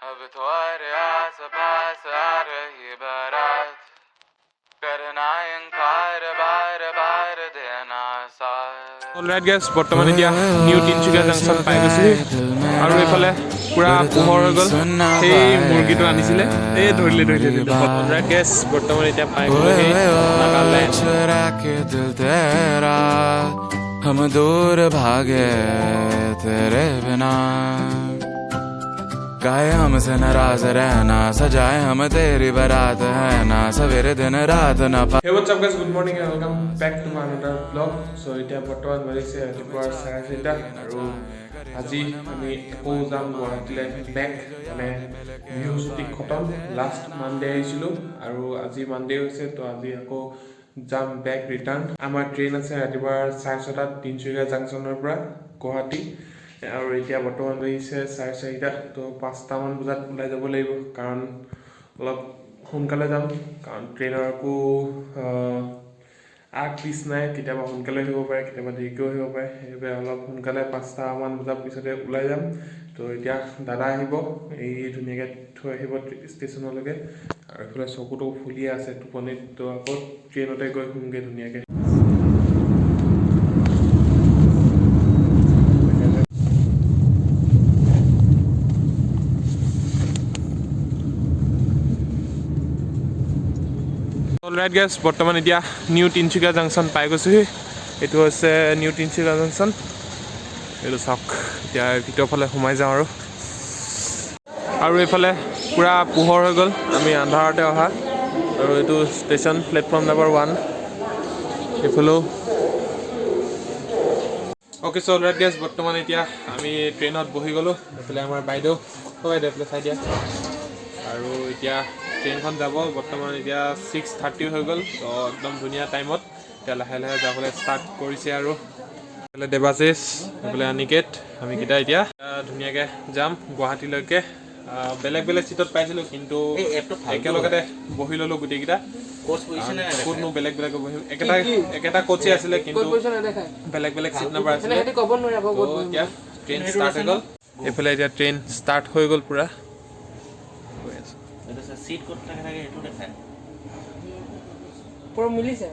अब तुम्हारे आस पास आ रही बारात करना इंकार बार बार देना साथ অলৰাইট গাইছ বৰ্তমান এতিয়া নিউ তিনচুকীয়া জাংচন পাই গৈছোহি আৰু এইফালে পুৰা পোহৰ হৈ গ'ল সেই মুৰ্গীটো আনিছিলে এই ধৰিলে অলৰাইট গাইছ বৰ্তমান এতিয়া পাই গ'লোহি নাগালেণ্ড चुरा के दिल तेरा हम दूर भागे तेरे बिना गाए हमसे नाराज रहना सजाए हम तेरी बारात है ना सवेरे दिन रात ना Hey, what's up guys? Good morning and welcome back to my another vlog. So এতিয়া বৰ্তমান বাজিছে ৰাতিপুৱা 4:30 আৰু আজি আমি আকৌ যাম গুৱাহাটীলৈ বেক মানে ভিউ শ্বুটিং খতম লাষ্ট মানডে আহিছিলোঁ আৰু আজি মানডে হৈছে তো আজি আকৌ যাম বেক ৰিটাৰ্ণ আমাৰ ট্ৰেইন আছে ৰাতিপুৱা 6:30 তিনচুকীয়া জাংচনৰ পৰা গুৱাহাটী আৰু এতিয়া বৰ্তমান বাজিছে 4:30 তো 5টা মান বজাত ওলাই যাব লাগিব কাৰণ অলপ সোনকালে যাম কাৰণ ট্ৰেইনৰ আকৌ আগ পিছ নাই কেতিয়াবা সোনকালে আহিব পাৰে কেতিয়াবা দেৰিকেও আহিব পাৰে সেইবাবে অলপ সোনকালে 5টা মান বজাৰ পিছতে ওলাই যাম তো এতিয়া দাদা আহিব এই ধুনীয়াকৈ থৈ আহিব ষ্টেচনলৈকে আৰু এইফালে চকুটো ফুলি আছে টোপনিত তো আকৌ ট্ৰেইনতে গৈ শুমগৈ ধুনীয়াকৈ অলৰাইট গাইছ বৰ্তমান এতিয়া নিউ তিনচুকীয়া জাংচন পাই গৈছোহি এইটো হৈছে নিউ তিনচুকীয়া জাংচন এইটো চাওক এতিয়া ভিতৰৰ ফালে সোমাই যাওঁ আৰু এইফালে পূৰা পোহৰ হৈ গ'ল আমি আন্ধাৰতে অহা আৰু এইটো ষ্টেচন প্লেটফৰ্ম নম্বৰ 1 এইফালেও অ'কে চ' অলৰাইট গাইছ বৰ্তমান এতিয়া আমি ট্ৰেইনত বহি গ'লোঁ এইফালে আমাৰ বাইদেউ এইফালে চাই দিয়া আৰু এতিয়া ট্ৰেইনখন যাব বৰ্তমান এতিয়া 6:30 হৈ গ'ল তো একদম ধুনীয়া টাইমত এতিয়া লাহে লাহে যাবলৈ ষ্টাৰ্ট কৰিছে আৰু এইফালে দেৱাশিষ এইফালে অনিকেত আমি কেইটা এতিয়া ধুনীয়াকৈ যাম গুৱাহাটীলৈকে বেলেগ বেলেগ চিটত পাইছিলোঁ কিন্তু একেলগতে বহি ল'লোঁ গোটেইকেইটা ক'তনো বেলেগ বেলেগ বহিম একেটা কোচে আছিলে কিন্তু বেলেগ বেলেগ চিট নাম্বাৰ আছিলে এতিয়া ট্ৰেইন ষ্টাৰ্ট হৈ গ'ল এইফালে এতিয়া ট্ৰেইন ষ্টাৰ্ট হৈ গ'ল পূৰা सीट को लगा के एटू देखा पूरा मिली से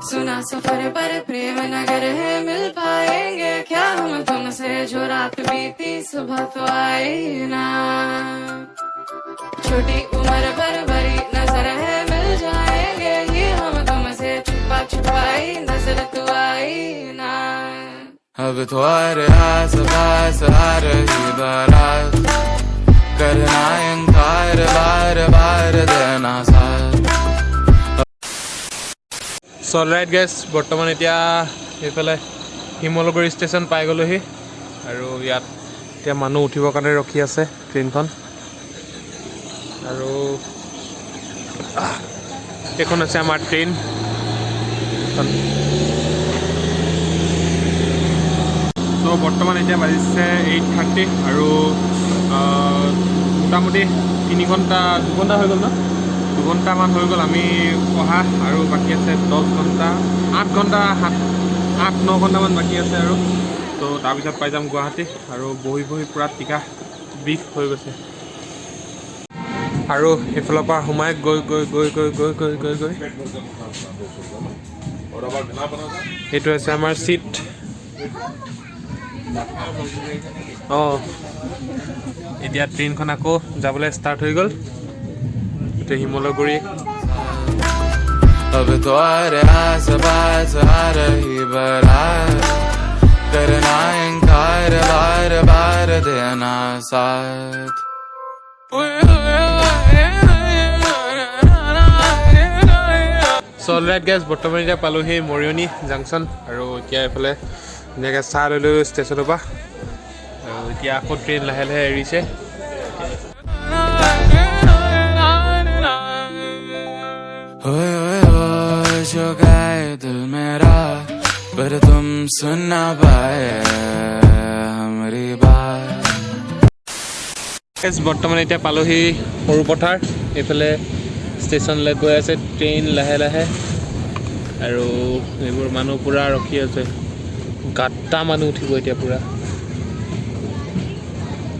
सुना सफर पर प्रेम नगर है मिल पाएंगे क्या हम तुमसे जो रात बीती सुबह तो आई ना छोटी उम्र पर बड़ी नजर है मिल जाएंगे ये हम तुमसे छुपा छुपाई नजर तो आई ना अब तुम्हारे आस पास आ रही बारात करना इंकार बार बार देना साथ অলৰাইট গাইছ বৰ্তমান এতিয়া এইফালে শিমলুগুৰি ষ্টেচন পাই গ'লোহি আৰু ইয়াত এতিয়া মানুহ উঠিবৰ কাৰণে ৰখি আছে ট্ৰেইনখন আৰু এইখন আছে আমাৰ ট্ৰেইন তো বৰ্তমান এতিয়া বাজিছে 8:30 আৰু মোটামুটি 2 ঘণ্টা হৈ গ'ল ন 2 ঘণ্টামান হৈ গ'ল আমি অহা আৰু বাকী আছে 10 ঘণ্টা 8 ঘণ্টা 8-9 ঘণ্টামান বাকী আছে আৰু তো তাৰপিছত পাই যাম গুৱাহাটী আৰু বহি পূৰা টিকা বিষ হৈ গৈছে আৰু এইফালৰ পৰা সোমাই গৈ এইটো হৈছে আমাৰ চিট অঁ এতিয়া ট্ৰেইনখন আকৌ যাবলৈ ষ্টাৰ্ট হৈ গ'ল এতিয়া শিমলুগুৰি अब तुम्हारे आस पास आ रही बारात करना इंकार बार बार देना साथ অলৰাইট গাইছ বৰ্তমান এতিয়া পালোহি মৰিয়নি জাংচন আৰু এতিয়া এইফালে ধুনীয়াকৈ চাহ লৈ ষ্টেচনৰ পৰা আৰু এতিয়া আকৌ ট্ৰেইন লাহে লাহে এৰিছে जो गाए दिल मेरा पर तुम सुन ना पाए हमारी बात বৰ্তমান এতিয়া পালোহি সৰু পথাৰ এইফালে ষ্টেচনলৈ গৈ আছে ট্ৰেইন লাহে লাহে আৰু এইবোৰ মানুহ পূৰা ৰখি আছে গাঁটা মানুহ উঠিব এতিয়া পূৰা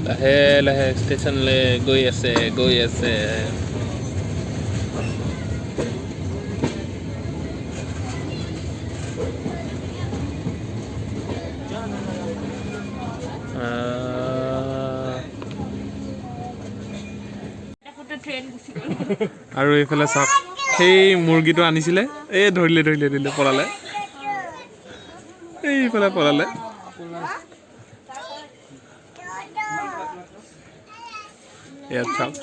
লাহে লাহে ষ্টেচনলৈ গৈ আছে আৰু এইফালে চাওক সেই মুৰ্গীটো আনিছিলে এই ধৰিলে পলালে এইফালে পলালে ইয়াত চাওক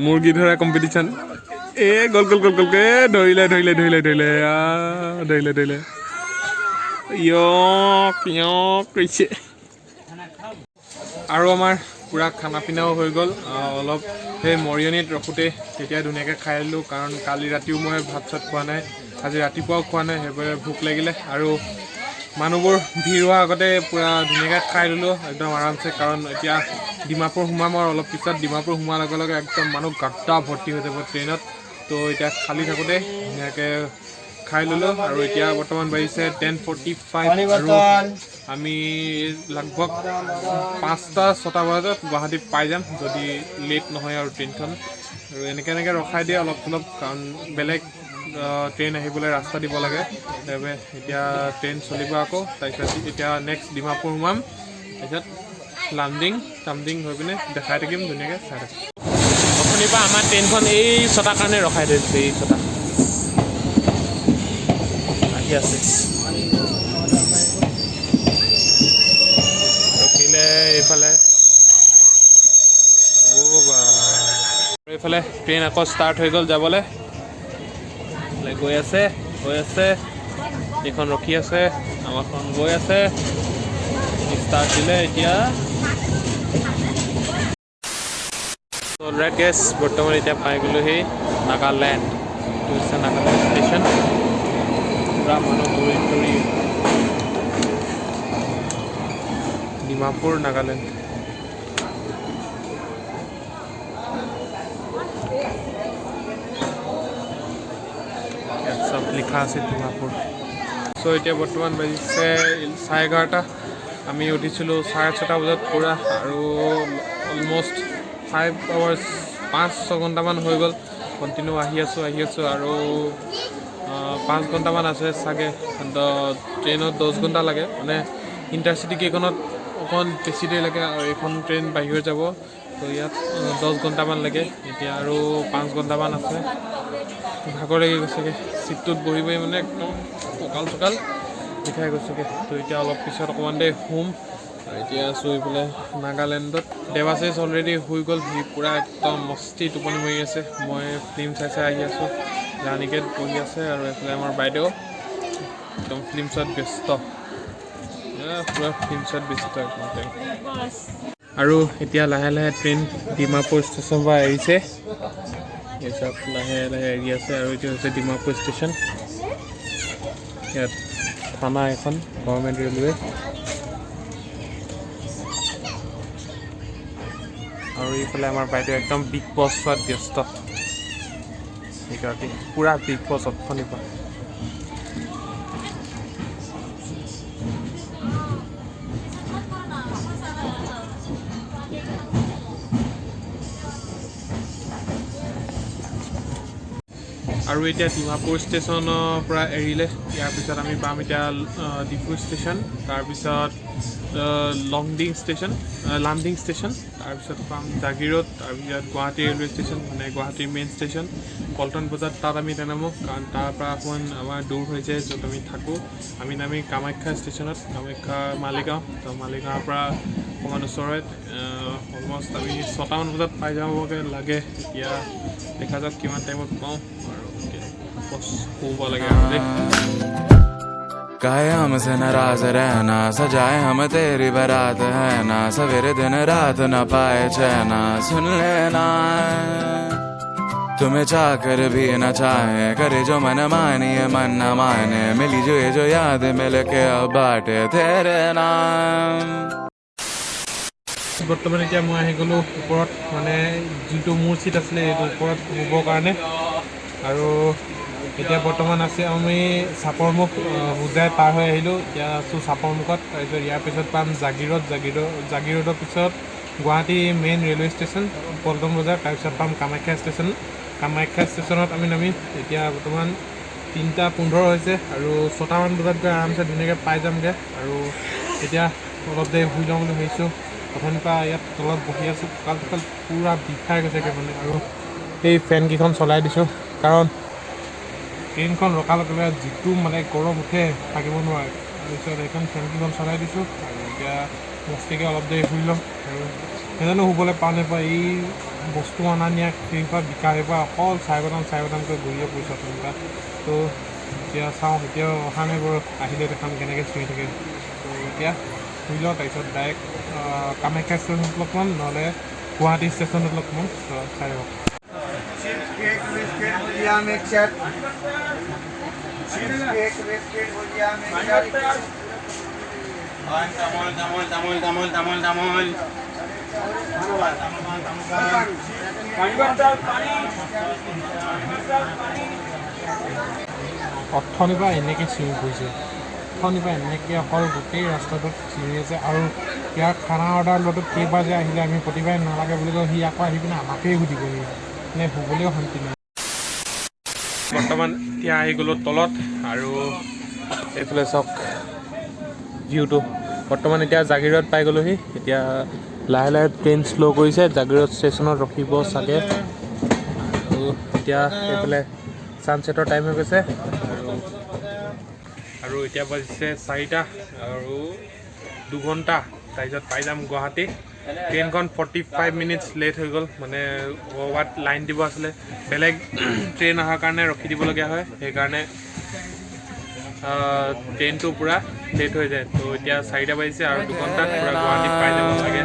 মুৰ্গী ধৰা কম্পিটিশ্যন গ'ল ধৰিলে কৰিছে আৰু আমাৰ পূৰা খানা পিনাও হৈ গ'ল অলপ সেই মৰিয়নিত ৰখোঁতে তেতিয়া ধুনীয়াকৈ খাই দিলোঁ কাৰণ কালি ৰাতিও মই ভাত চাত খোৱা নাই আজি ৰাতিপুৱাও খোৱা নাই সেইবাবে ভোক লাগিলে আৰু মানুহবোৰ ভিৰ হোৱাৰ আগতে পূৰা ধুনীয়াকৈ খাই দিলোঁ একদম আৰামছে কাৰণ এতিয়া ডিমাপুৰ সোমাম আৰু অলপ পিছত ডিমাপুৰ সোমোৱাৰ লগে লগে একদম মানুহ গাঁটা ভৰ্তি হৈ যাব ট্ৰেইনত তো এতিয়া খালী থাকোঁতে ধুনীয়াকৈ খাই ল'লোঁ আৰু এতিয়া বৰ্তমান বাজিছে 10:45 আৰু আমি লগভগ 5-6টা বজাত গুৱাহাটী পাই যাম যদি লেট নহয় আৰু ট্ৰেইনখন আৰু এনেকৈ ৰখাই দিয়ে অলপ চলপ কাৰণ বেলেগ ট্ৰেইন আহিবলৈ ৰাস্তা দিব লাগে সেইবাবে এতিয়া ট্ৰেইন চলিব আকৌ তাৰপিছত এতিয়া নেক্সট ডিমাপুৰ সোমাম তাৰপিছত লামডিং হৈ পিনে দেখাই থাকিম ধুনীয়াকৈ চাই থাকিম অথনিৰ পৰা আমাৰ ট্ৰেইনখন এই 6টাৰ কাৰণে ৰখাই থৈছে এই 6টা আহি আছে ৰখিলে এইফালে এইফালে ট্ৰেইন আকৌ ষ্টাৰ্ট হৈ গ'ল যাবলৈ গৈ আছে এইখন ৰখি আছে আমাৰখন গৈ আছে ষ্টাৰ্ট দিলে এতিয়া অলৰাইট গাইছ বৰ্তমান এতিয়া পাই গ'লোহি নাগালেণ্ড এইটো হৈছে নাগালেণ্ড ষ্টেচন পূৰা মানুহ দৌৰি ডিমাপুৰ নাগালেণ্ড চব লিখা আছে ডিমাপুৰ চ' এতিয়া বৰ্তমান বাজিছে 11:30 আমি উঠিছিলোঁ 6:30 বজাত পূৰা আৰু অলমষ্ট 5 hours 5-6 ঘণ্টামান হৈ গ'ল কণ্টিনিউ আহি আছোঁ আৰু 5 ঘণ্টামান আছে চাগে ট্ৰেইনত 10 ঘণ্টা লাগে মানে ইণ্টাৰচিটি কেইখনত অকণ বেছি দেৰি লাগে আৰু এইখন ট্ৰেইন বাহিৰ যাব তো ইয়াত 10 ঘণ্টামান লাগে এতিয়া আৰু 5 ঘণ্টামান আছে ভাগৰ লাগি গৈছেগৈ চিটটোত বহি মানে একদম কঁকাল বিষাই গৈছেগৈ তো এতিয়া অলপ পিছত অকণমান দেৰি শুম আৰু এতিয়া আছোঁ এইফালে নাগালেণ্ডত দেৱাশিষ অলৰেডি শুই গ'ল সি পূৰা একদম মস্তি টোপনি মৰি আছে মই ফিল্ম চাই আহি আছোঁ ৰাণীগেট বহি আছে আৰু এইফালে আমাৰ বাইদেউ একদম ফিল্ম চোৱাত ব্যস্ত পূৰা ফিল্ম চোৱাত ব্যস্ত একদম আৰু এতিয়া লাহে লাহে ট্ৰেইন ডিমাপুৰ ষ্টেচনৰ পৰা এৰিছে এইচব লাহে লাহে এৰি আছে আৰু এইটো হৈছে ডিমাপুৰ ষ্টেচন ইয়াত থানা এখন গভৰ্ণমেণ্ট ৰেলৱে আৰু এইফালে আমাৰ বাইদেউ একদম বিগ বছ চোৱাত ব্যস্ত সেইগৰাকী পূৰা বিগ বছ অথনিৰ পৰা আৰু এতিয়া ডিমাপুৰ ষ্টেচনৰ পৰা এৰিলে ইয়াৰ পিছত আমি পাম এতিয়া ডিফু ষ্টেচন তাৰপিছত লামডিং ষ্টেচন তাৰপিছত পাম জাগিৰোড তাৰপিছত গুৱাহাটী ৰেলৱে ষ্টেচন মানে গুৱাহাটীৰ মেইন ষ্টেচন পল্টন বজাত তাত আমি নানামো কাৰণ তাৰ পৰা অকণমান আমাৰ দূৰ হৈ যায় য'ত আমি থাকোঁ আমি নামি কামাখ্যা ষ্টেচনত কামাখ্যা মালিগাঁও তো মালিগাঁৱৰ পৰা অকণমান ওচৰত অলমষ্ট আমি 6টামান বজাত পাই যাবগৈ লাগে এতিয়া দেখা যাওক কিমান টাইমত পাওঁ আৰু শুব লাগে আৰু দেই कहे हमसे नाराज रहना सजाए हम तेरी बारात है ना सवेरे दिन रात न पाए चैना सुन लेना तुम्हें चाहकर भी न चाहे करे जो मन मानिए मन न माने मिली जो ये जो याद मिल के अब बाटे तेरे नाम বৰ্তমান এতিয়া মই আহি গ'লোঁ ওপৰত, মানে যিটো মোৰ চিট আছিলে এইটো ওপৰত শুবৰ কাৰণে। আৰু এতিয়া বৰ্তমান আছে আমি চাপৰমুখ হোজাই পাৰ হৈ আহিলোঁ, এতিয়া আছোঁ চাপৰমুখত। তাৰপিছত ইয়াৰ পিছত পাম জাগিৰোডৰ পিছত Guwahati main railway station Paltan বজাৰ, তাৰপিছত পাম কামাখ্যা ষ্টেচন। কামাখ্যা ষ্টেচনত আমি নামিম। এতিয়া বৰ্তমান 3:15 হৈছে আৰু 6টামান বজাত গৈ আৰামছে ধুনীয়াকৈ পাই যামগৈ। আৰু এতিয়া অলপ দেৰি শুই লওঁ বুলি ভাবিছোঁ। প্ৰথমৰ পৰা ইয়াত তলত বহি আছোঁ, কঁকাল পূৰা বিষাই গৈছেগৈ মানে। আৰু এই ফেনকেইখন চলাই দিছোঁ কাৰণ ট্ৰেইনখন ৰখাৰ লগে লগে যিটো মানে গৰম উঠে থাকিব নোৱাৰে। তাৰপিছত এইখন ফেনকেইখন চলাই দিছোঁ আৰু এতিয়া মস্তিকৈ অলপ দেৰি শুই লওঁ। আৰু সেইজানো শুবলৈ পাওঁ নাপাওঁ, এই বস্তু অনা নিয়া সেইপৰা বিকাশৰ পৰা অকল চাই বটামকৈ ঘূৰিয়ে পৰিছোঁ তেনেকুৱা। তো এতিয়া চাওঁ, এতিয়াও অহা নাই বাৰু, আহিলে দেখাম কেনেকৈ চুই থাকে। তো এতিয়া শুই লওঁ, তাৰপিছত ডাইৰেক্ট কামাখ্যা ষ্টেচনত লগ পাম, নহ'লে গুৱাহাটী ষ্টেচনত লগ পাম। তো চাই লওক। অথনিৰ পৰা এনেকৈ চিঞৰি পৰিছে, অথনিৰ পৰা এনেকৈ অকল গোটেই ৰাস্তাটোত চিঞৰি আছে। আৰু ইয়াৰ খানা অৰ্ডাৰ লোৱাটো কেইবাৰ যে আহিলে আমি প্ৰতিবাৰে নালাগে বুলি কওঁ, সি আকৌ আহি পিনে আমাকেই সুধিবহি, মানে শুবলৈও শান্তি নাই। বৰ্তমান এতিয়া আহি গ'লোঁ তলত আৰু এইফালে চাওক ভিউটো। বৰ্তমান এতিয়া জাগিৰোড পাই গ'লোহি। এতিয়া লাহে লাহে ট্ৰেইন শ্ল' কৰিছে, জাগিৰোড ষ্টেচনত ৰখিব চাগে। আৰু এতিয়া এইফালে ছানছেটৰ টাইম হৈ গৈছে আৰু এতিয়া বাজিছে 4টা আৰু 2 ঘণ্টা, তাৰপিছত পাই যাম গুৱাহাটী। ট্ৰেইনখন 45 মিনিটছ লেট হৈ গ'ল, মানে ক'ৰবাত লাইন দিব আছিলে, বেলেগ ট্ৰেইন অহাৰ কাৰণে ৰখি দিবলগীয়া হয়, সেইকাৰণে ট্ৰেইনটো পূৰা লেট হৈ যায়। তো এতিয়া 4টা বাজিছে আৰু 2 ঘণ্টাত পূৰা গুৱাহাটীত পাই যাব লাগে।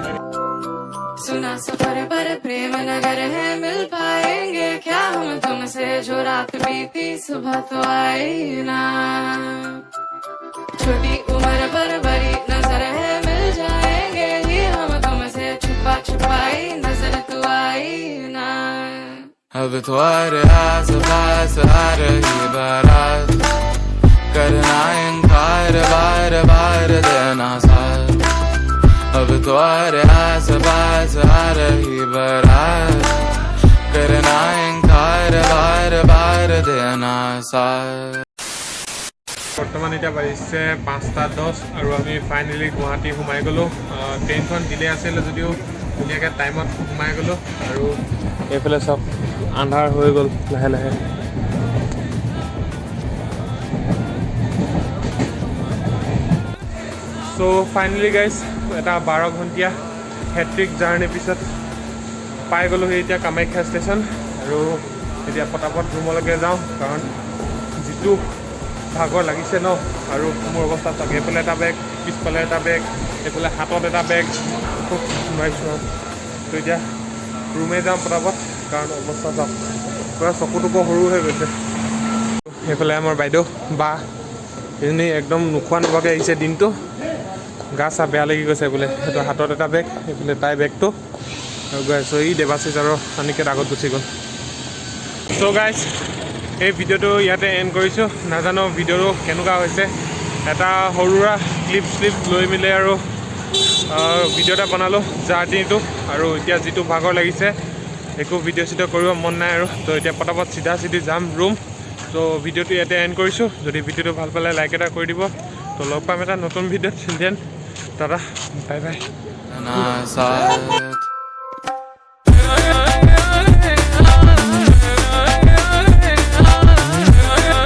सुना सफर पर प्रेम नगर है, मिल पाएंगे क्या हम तुमसे, जो रात बीती सुबह तो आई ना। छोटी उम्र पर बड़ी नजर है, मिल जाएंगे ही हम तुमसे, छुपा छुपाई नजर तो आई ना। अब तुम्हारे आस पास आ रही बारात, करना इनकार बार बार देना साथ। अब तुम्हारे आस पास आ रही बारात, करना इनकार बार बार देना साथ। বৰ্তমান এতিয়া বাজিছে 5:10 আৰু আমি ফাইনেলি গুৱাহাটী সোমাই গ'লোঁ। ট্ৰেইনখন ডিলে আছিলে যদিও ধুনীয়াকৈ টাইমত সোমাই গ'লোঁ। আৰু এইফালে চব আন্ধাৰ হৈ গ'ল লাহে লাহে। চ' ফাইনেলি গাইজ এটা 12 ঘণ্টীয়া হেট্ৰিক জাৰ্ণিৰ পিছত পাই গ'লোহি এতিয়া কামাখ্যা ষ্টেচন। আৰু এতিয়া পটাপট ৰুমলৈকে যাওঁ, কাৰণ যিটো ভাগৰ লাগিছে ন। আৰু মোৰ অৱস্থা চাওক, এইফালে এটা বেগ, পিছফালে এটা বেগ, এইফালে হাতত এটা বেগ, খুব নোৱাৰিছোঁ আৰু। তো এতিয়া ৰুমে যাম পটাপট, কাৰণ অৱস্থা চাওক পূৰা চকুটুকু সৰু হৈ গৈছে। এইফালে আমাৰ বাইদেউ বা এজনী একদম নোখোৱা নোখোৱাকৈ আহিছে দিনটো, গা চা বেয়া লাগি গৈছে বোলে। সেইটো হাতত এটা বেগ, এইফালে তাই বেগটো, আৰু গৈ আছোঁ। এই দেৱাশিষ আৰু অনিকেত আগত গুচি গ'ল। চ' গাইজ এই ভিডিঅ'টো ইয়াতে এণ্ড কৰিছোঁ। নাজানো ভিডিঅ'টো কেনেকুৱা হৈছে, এটা সৰু সুৰা ক্লিপ লৈ মেলি আৰু ভিডিঅ' এটা বনালোঁ জাৰ্ণিটো। আৰু এতিয়া যিটো ভাগৰ লাগিছে, একো ভিডিঅ' চিডিঅ' কৰিব মন নাই আৰু। তো এতিয়া পটাপট চিধা যাম ৰুম। তো ভিডিঅ'টো ইয়াতে এণ্ড কৰিছোঁ। যদি ভিডিঅ'টো ভাল পালে লাইক এটা কৰি দিব। তো লগ পাম এটা নতুন ভিডিঅ'ত। দেন দাদা বাই বাই।